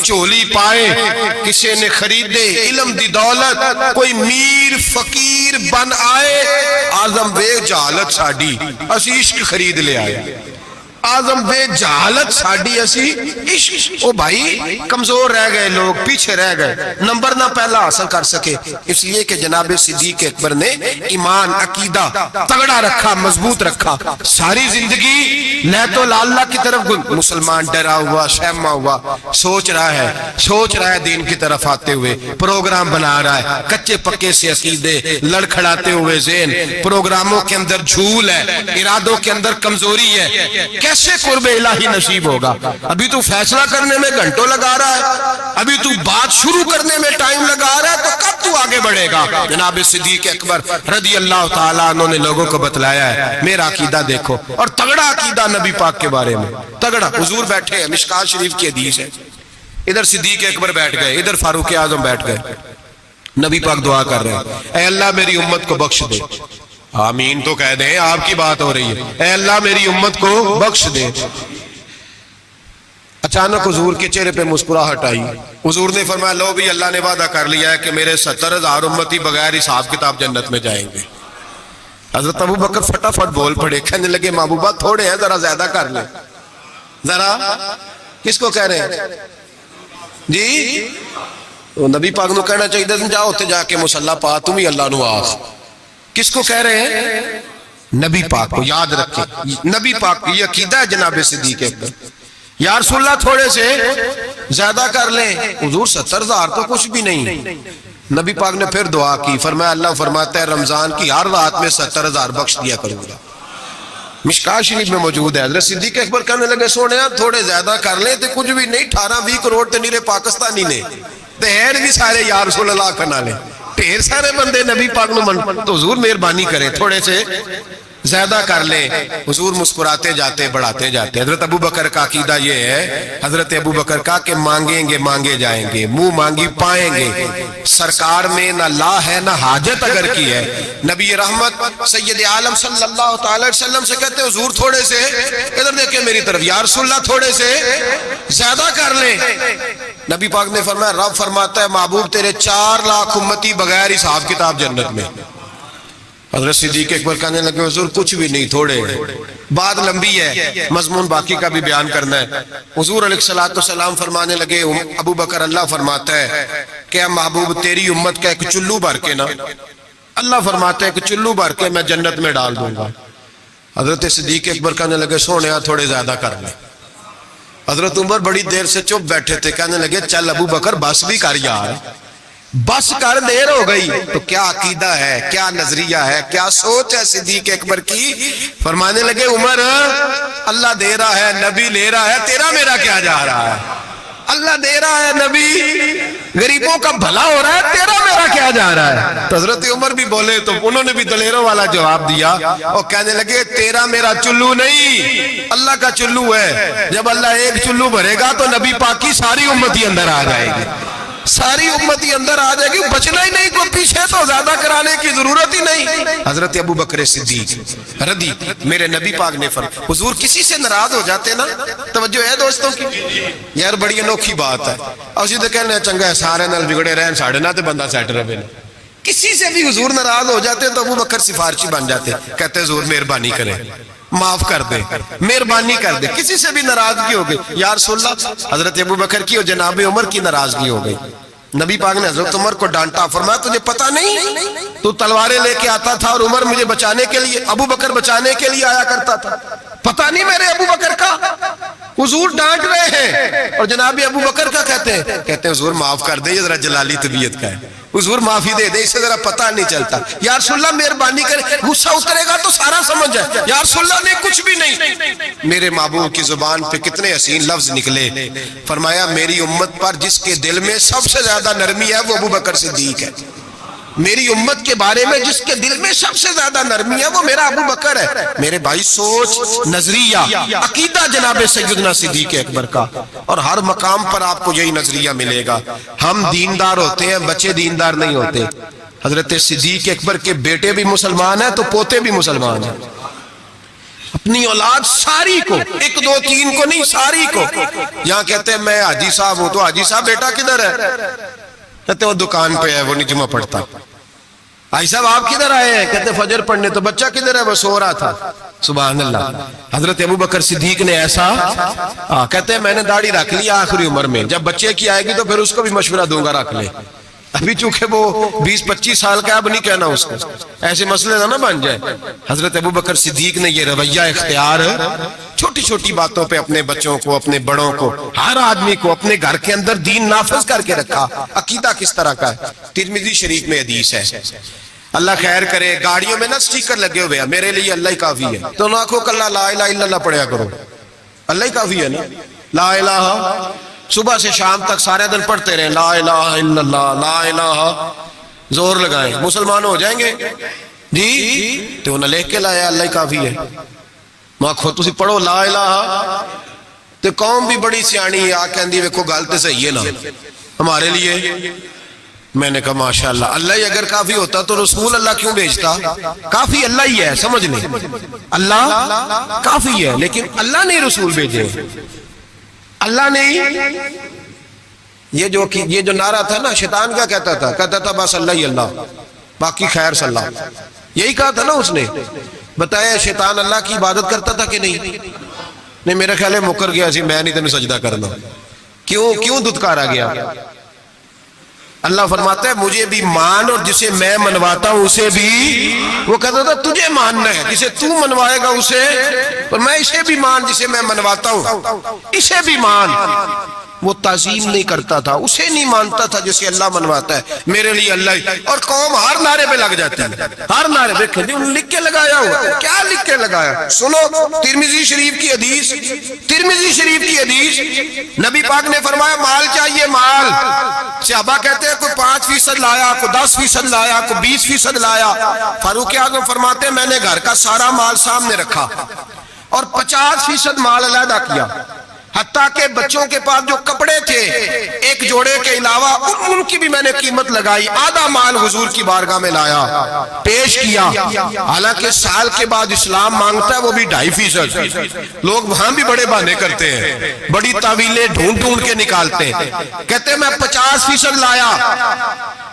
چولی پائے کسی نے خریدے علم دی دولت کوئی میر فقیر بن آئے آزم بے جہالت ساڑی اسی عشق خرید لے آئے آزم بے جہالت ساڑی اسی عشق او بھائی کمزور رہ گئے لوگ پیچھے رہ گئے نمبر نہ پہلا حاصل کر سکے اس لیے کہ جناب صدیق اکبر نے ایمان عقیدہ تگڑا رکھا مضبوط رکھا ساری زندگی نیت اللہ کی طرف مسلمان ڈرا ہوا شہما ہوا سوچ رہا ہے دین کی طرف آتے ہوئے پروگرام بنا رہا ہے کچے پکے سے عقیدے لڑکھڑاتے ہوئے ذہن پروگراموں کے اندر جھول ہے ارادوں کے اندر کمزوری ہے کیسے قرب الہی نصیب ہوگا ابھی تو فیصلہ کرنے میں گھنٹوں لگا رہا ہے ابھی تو بات شروع کرنے میں ٹائم لگا رہا ہے تو کب تو آگے بڑھے گا جناب صدیق اکبر رضی اللہ تعالیٰ عنہ نے لوگوں کو بتلایا ہے میرا عقیدہ دیکھو اور تگڑا عقیدہ نبی پاک کے بارے میں تگڑا حضور بیٹھے ہیں مشکات شریف کی حدیث ہے ادھر صدیق اکبر بیٹھ گئے ادھر فاروق اعظم بیٹھ گئے نبی پاک دعا کر رہے ہیں اے اللہ میری امت کو بخش دے آمین تو کہہ دیں آپ کی بات ہو رہی ہے اے اللہ میری امت کو بخش دے اچانک حضور کے چہرے پہ مسکراہٹ آئی حضور نے فرمایا لو بھی اللہ نے وعدہ کر لیا ہے کہ میرے 70,000 امتی بغیر حساب کتاب جنت میں جائیں گے حضرت ابو بکر فٹافٹ بول پڑے کہنے لگے محبوبہ تھوڑے ہیں ذرا زیادہ کر لیں ذرا کس کو کہہ رہے ہیں جی وہ نبی پاک نو کہنا چاہیے جاؤ تے جا کے مصلی پا تم ہی اللہ نو آخ کس کو کہہ رہے ہیں نبی پاک کو یاد رکھیں نبی پاک کو یہ عقیدہ ہے جناب صدیق اکبر یا رسول اللہ تھوڑے سے زیادہ کر لیں حضور 70,000 تو کچھ بھی نہیں نبی پاک نے پھر دعا کی فرمایا اللہ فرماتا ہے رمضان کی ہر رات میں 70,000 بخش دیا کروں گا مشکات شریف میں موجود ہے حضرت صدیق اکبر کہنے لگے سونے تھوڑے زیادہ کر لیں تو کچھ بھی نہیں 18-20 کروڑ تے نیرے پاکستانی نے تہیر بھی سارے یا رسول اللہ کرنا لیں ڈھیر سارے بندے نبی پاک نو من تو حضور مہربانی کرے تھوڑے سے زیادہ کر لیں حضور مسکراتے جاتے بڑھاتے جاتے حضرت ابو بکر کا عقیدہ یہ ہے حضرت ابو بکر کا کہ مانگیں گے مانگے جائیں گے منہ مانگی پائیں گے سرکار میں نہ لا ہے نہ حاجت اگر کی ہے نبی رحمت سید عالم صلی اللہ تعالی وسلم سے کہتے ہیں حضور تھوڑے سے ادھر دیکھیں میری طرف یا رسول اللہ تھوڑے سے زیادہ کر لیں نبی پاک نے فرمایا رب فرماتا ہے محبوب تیرے 4 لاکھ امتی بغیر حساب کتاب جنت میں حضرت صدیق اکبر کہنے لگے حضور کچھ بھی نہیں تھوڑے بات لمبی ہے مضمون باقی کا بھی بیان کرنا ہے حضور علیہ السلام فرمانے لگے ابو بکر اللہ فرماتا ہے کہ محبوب تیری امت کا ایک چلو بھر کے نا اللہ فرماتا ہے کہ چلو بھر کے میں جنت میں ڈال دوں گا حضرت صدیق اکبر کہنے لگے سونے تھوڑے زیادہ کر لیں حضرت عمر بڑی دیر سے چپ بیٹھے تھے کہنے لگے چل ابو بکر بس بھی کر یار بس کر دیر ہو گئی تو کیا عقیدہ ہے کیا نظریہ ہے کیا سوچ ہے صدیق اکبر کی فرمانے لگے عمر اللہ دے رہا ہے نبی لے رہا ہے تیرا میرا کیا جا رہا ہے اللہ دے رہا ہے نبی غریبوں کا بھلا ہو رہا ہے تیرا میرا کیا جا رہا ہے تو حضرت عمر بھی بولے تو انہوں نے بھی دلیروں والا جواب دیا اور کہنے لگے تیرا میرا چلو نہیں اللہ کا چلو ہے جب اللہ ایک چلو بھرے گا تو نبی پاک کی ساری امتی اندر آ جائے گی ساری امتی اندر آ جائے گی بچنا ہی نہیں کوئی پیچھے تو زیادہ کرانے کی ضرورت ہی نہیں حضرت ابو بکر صدیق رضی میرے نبی پاک نے فرمایا حضور کسی سے ناراض ہو جاتے نا توجہ ہے دوستوں کی یار بڑی انوکھی بات ہے اور اسی تو کہنے چنگا ہے سارے نال بگڑے رہن ساڑھے نہ تے بندہ سیٹ رہے کسی سے بھی حضور ناراض ہو جاتے تو ابو بکر سفارشی بن جاتے کہتے حضور مہربانی کریں معاف کر دیں مہربانی کر دیں کسی سے بھی ناراضگی ہو گئی یا رسول اللہ حضرت ابو بکر کی اور جناب عمر کی ناراضگی ہو گئی نبی پاک نے حضرت عمر کو ڈانٹا فرمایا تجھے پتا نہیں تو تلواریں لے کے آتا تھا اور عمر مجھے بچانے کے لیے ابو بکر بچانے کے لیے آیا کرتا تھا پتا نہیں میرے ابو بکر کا حضور ڈانٹ رہے ہیں اور جناب ابو بکر کا کہتے ہیں حضور معاف کر دے یہ ذرا جلالی طبیعت کا ہے حضور معافی دے دے اسے ذرا پتہ نہیں چلتا یا رسول اللہ مہربانی کرے غصہ اترے گا تو سارا سمجھ جائے یا رسول اللہ نے کچھ بھی نہیں میرے محبوب کی زبان پہ کتنے حسین لفظ نکلے فرمایا میری امت پر جس کے دل میں سب سے زیادہ نرمی ہے وہ ابو بکر صدیق ہے میری امت کے بارے میں جس کے دل میں سب سے زیادہ نرمی ہے وہ میرا ابو بکر ہے میرے بھائی سوچ نظریہ عقیدہ جناب سیدنا صدیق اکبر کا اور ہر مقام پر آپ کو یہی نظریہ ملے گا ہم دیندار ہوتے ہیں بچے دیندار نہیں ہوتے حضرت صدیق اکبر کے بیٹے بھی مسلمان ہیں تو پوتے بھی مسلمان ہیں اپنی اولاد ساری کو، ایک دو تین کو نہیں، ساری کو. یہاں کہتے ہیں میں حاجی صاحب ہوں، تو حاجی صاحب بیٹا کدھر ہے؟ کہتے وہ دکان پہ ہے، وہ نہیں جمعہ پڑھتا. حاجی صاحب آپ کدھر آئے ہیں؟ کہتے فجر پڑھنے. تو بچہ کدھر ہے؟ وہ سو رہا تھا. سبحان اللہ. حضرت ابو بکر صدیق نے ایسا کہتے ہیں میں نے داڑھی رکھ لی آخری عمر میں، جب بچے کی آئے گی تو پھر اس کو بھی مشورہ دوں گا رکھ لے. ابھی چونکہ وہ 20-25 سال کا، اب نہیں کہنا اس کو، ایسے مسئلے نہ بن جائے. حضرت ابو بکر صدیق نے یہ رویہ اختیار چھوٹی چھوٹی باتوں پہ اپنے بچوں کو، اپنے بڑوں کو، ہر آدمی کو اپنے گھر کے اندر دین نافذ کر کے رکھا. عقیدہ کس طرح کا ہے؟ ترمذی شریف میں حدیث ہے. اللہ خیر کرے، گاڑیوں میں نا سٹیکر لگے ہوئے ہیں میرے لیے اللہ ہی کافی ہے. تو نہ کہو کہ لا الہ الا اللہ پڑھیا کرو، اللہ ہی کافی ہے نا. لا الہ صبح سے شام تک سارے دن پڑھتے رہیں لا الہ الا اللہ، لا الہ، زور لگائیں. مسلمان ہو جائیں گے جی؟ تو انہیں لکھ کے لایا اللہ ہی کافی ہے. ماں خود تسی پڑھو لا الہ. تو قوم بھی بڑی سیانی ہے، آ کہندی ویکھو گل تے صحیح ہے نا ہمارے لیے. میں نے کہا ماشاءاللہ، اللہ ہی اگر کافی ہوتا تو رسول اللہ کیوں بھیجتا؟ کافی اللہ ہی ہے، سمجھ لیں، اللہ کافی ہے، لیکن اللہ نے رسول بھیجے. اللہ نے یہ جو نعرہ تھا نا، شیطان کیا کہتا تھا؟ کہتا تھا بس اللہ ہی اللہ، باقی خیر صلی اللہ. یہی کہا تھا نا اس نے. بتایا شیطان اللہ کی عبادت کرتا تھا کہ نہیں؟ میرا خیال ہے مکر گیا سی، میں نہیں تمہیں سجدہ کرنا. کیوں دھتکارا گیا؟ اللہ فرماتا ہے مجھے بھی مان، اور جسے میں منواتا ہوں اسے بھی. وہ کہتا تھا تجھے ماننا ہے، جسے تو منوائے گا اسے، اور میں اسے بھی مان جسے میں منواتا ہوں، اسے بھی مان. وہ تعظیم نہیں کرتا تھا، اسے نہیں مانتا تھا جسے اللہ منواتا ہے. میرے لیے اللہ ہی. اور قوم ہر نعرے پہ لگ جاتی ہے، ہر نعرے پہ. لکھ کے لگایا ہوا، کیا لکھ کے لگایا؟ سنو ترمذی شریف کی حدیث. ترمذی شریف کی حدیث، نبی پاک نے فرمایا مال چاہیے مال. صحابہ کہتے ہیں کوئی 5% لایا، کوئی 10% لایا، کوئی 20% لایا. فاروق اعظم فرماتے ہیں میں نے گھر کا سارا مال سامنے رکھا اور 50% مال علیحدہ کیا، حتیٰ کہ بچوں کے پاس جو کپڑے تھے ایک جوڑے کے علاوہ ان کی بھی میں نے قیمت لگائی. آدھا مال حضور کی بارگاہ میں لایا، پیش کیا. حالانکہ سال کے بعد اسلام مانگتا ہے وہ بھی 2.5%. لوگ وہاں بھی بڑے بہانے کرتے ہیں، بڑی تعویلیں ڈھونڈ کے نکالتے ہیں. کہتے ہیں میں 50% لایا،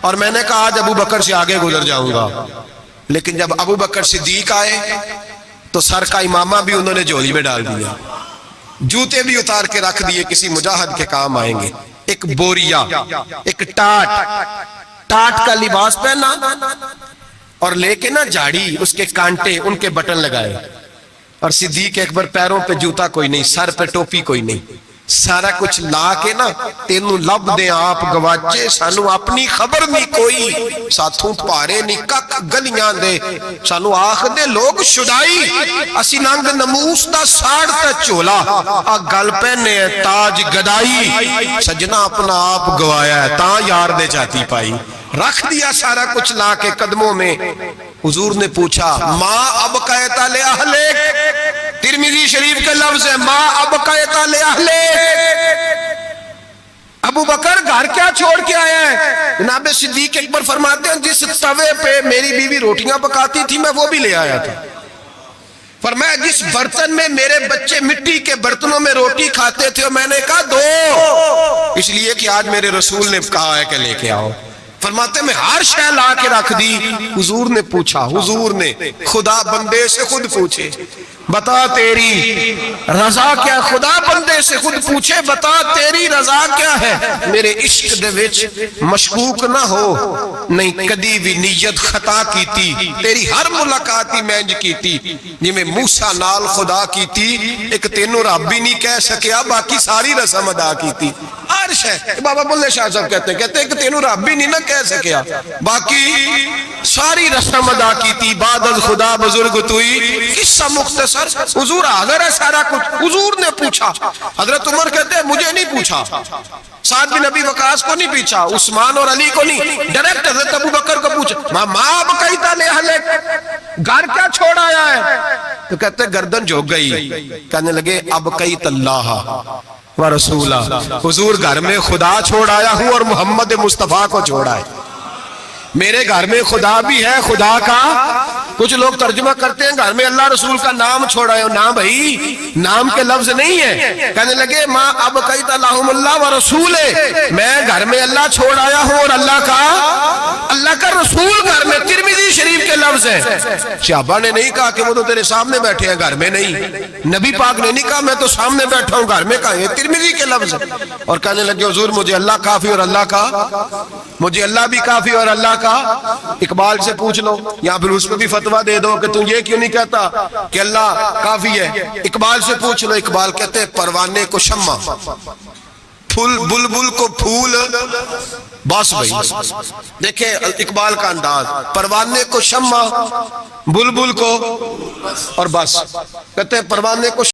اور میں نے کہا آج ابو بکر سے آگے گزر جاؤں گا. لیکن جب ابو بکر صدیق آئے تو سر کا امامہ بھی انہوں نے جھولی میں ڈال دیا، جوتے بھی اتار کے رکھ دیے، کسی مجاہد کے کام آئیں گے. ایک بوریا، ایک ٹاٹ کا لباس پہنا، اور لے کے نا جھاڑی، اس کے کانٹے، ان کے بٹن لگائے. اور صدیق اکبر پیروں پہ جوتا کوئی نہیں، سر پہ ٹوپی کوئی نہیں، سارا کچھ لا کے نا تینوں لب دے آپ گواچے، سانو اپنی خبر نہیں کوئی، ساتھوں پارے نہیں کک گلیاں دے، سانو آخ دے لوگ شدائی، اسی ننگ نموس دا ساڑ تا چولا، گل پہنے تاج گدائی، سجنا اپنا آپ گوایا ہے تاں یار دے چاہتی پائی. رکھ دیا سارا کچھ لا کے قدموں میں. حضور نے پوچھا ما ابقیت لأہلک، ترمذی شریف کے لفظ ہے ما ابقیت لأہلک. ابو بکر گھر کیا چھوڑ کے آیا ہے؟ جناب صدیق اکبر فرماتے ہیں جس توے پہ میری بیوی روٹیاں پکاتی تھی میں وہ بھی لے آیا تھا. فرمایا جس برتن میں میرے بچے مٹی کے برتنوں میں روٹی کھاتے تھے، میں نے کہا دو، اس لیے کہ آج میرے رسول نے کہا ہے کہ لے کے آؤ. فرماتے میں ہر شے لا کے رکھ دی. حضور نے پوچھا، حضور نے، خدا بندے سے خود پوچھے بتا تیری رضا کیا؟ خدا بندے سے خود پوچھے بتا تیری رضا کیا ہے؟ میرے عشق دے وچ مشکوک نہ ہو، نہیں کدی بھی نیت خطا کیتی، تیری ہر ملاقات ہی میں کیتی جی میں موسیٰ نال خدا کیتی، ایک تینوں رب بھی نہیں کہہ سکیا، باقی ساری رسم ادا کیتی. عرش ہے، بابا بلے شاہ صاحب کہتے ہیں کہ تینوں رب بھی نہیں نہ کہہ سکیا، باقی ساری رسم ادا کیتی. بعد از خدا بزرگ توئی، قصہ مختصر. حضور حاضر ہے سارا کچھ. حضور نے پوچھا. حضرت عمر کہتے ہیں مجھے نہیں پوچھا، سعد بن ابی وقاص کو نہیں پوچھا، عثمان اور علی کو نہیں، ڈائریکٹ حضرت ابو بکر کو پوچھا ماں بقیت لأہلک، گھر کیا چھوڑ آیا ہے؟ تو کہتے ہیں گردن جھک گئی. کہنے لگے ابقیت اللہ ورسولہ، حضور گھر میں خدا چھوڑ آیا ہوں اور محمد مصطفیٰ کو چھوڑا ہے. میرے گھر میں خدا بھی ہے، خدا کا کچھ لوگ ترجمہ کرتے ہیں گھر میں اللہ رسول کا نام چھوڑا ہے. نہ بھائی نام کے لفظ نہیں ہے. کہنے لگے ماں اب قیت اللہم اللہ و رسول ہے, میں گھر میں اللہ چھوڑ آیا ہوں اور اللہ کا رسول گھر میں. ترمذی شریف کے لفظ ہیں. صحابہ نے نہیں کہا کہ وہ تو تیرے سامنے بیٹھے ہیں گھر میں نہیں. نبی پاک نے نہیں کہا میں تو سامنے بیٹھا ہوں گھر میں کہاں ہے. ترمذی کے لفظ ہیں. اور کہنے لگے حضور مجھے اللہ کافی اور اللہ کا, مجھے اللہ بھی کافی اور اللہ کا. اقبال سے پوچھ لو یا پھر اس کو بھی فتویٰ دے دو کہ تم یہ کیوں نہیں کہتا کہ اللہ کافی ہے. اقبال سے پوچھ لو. اقبال کہتے ہیں پروانے کو شمع, پھول بلبل کو پھول بس. بھائی دیکھیں اقبال کا انداز, پروانے کو شمع, بلبل کو اور بس. کہتے ہیں پروانے کو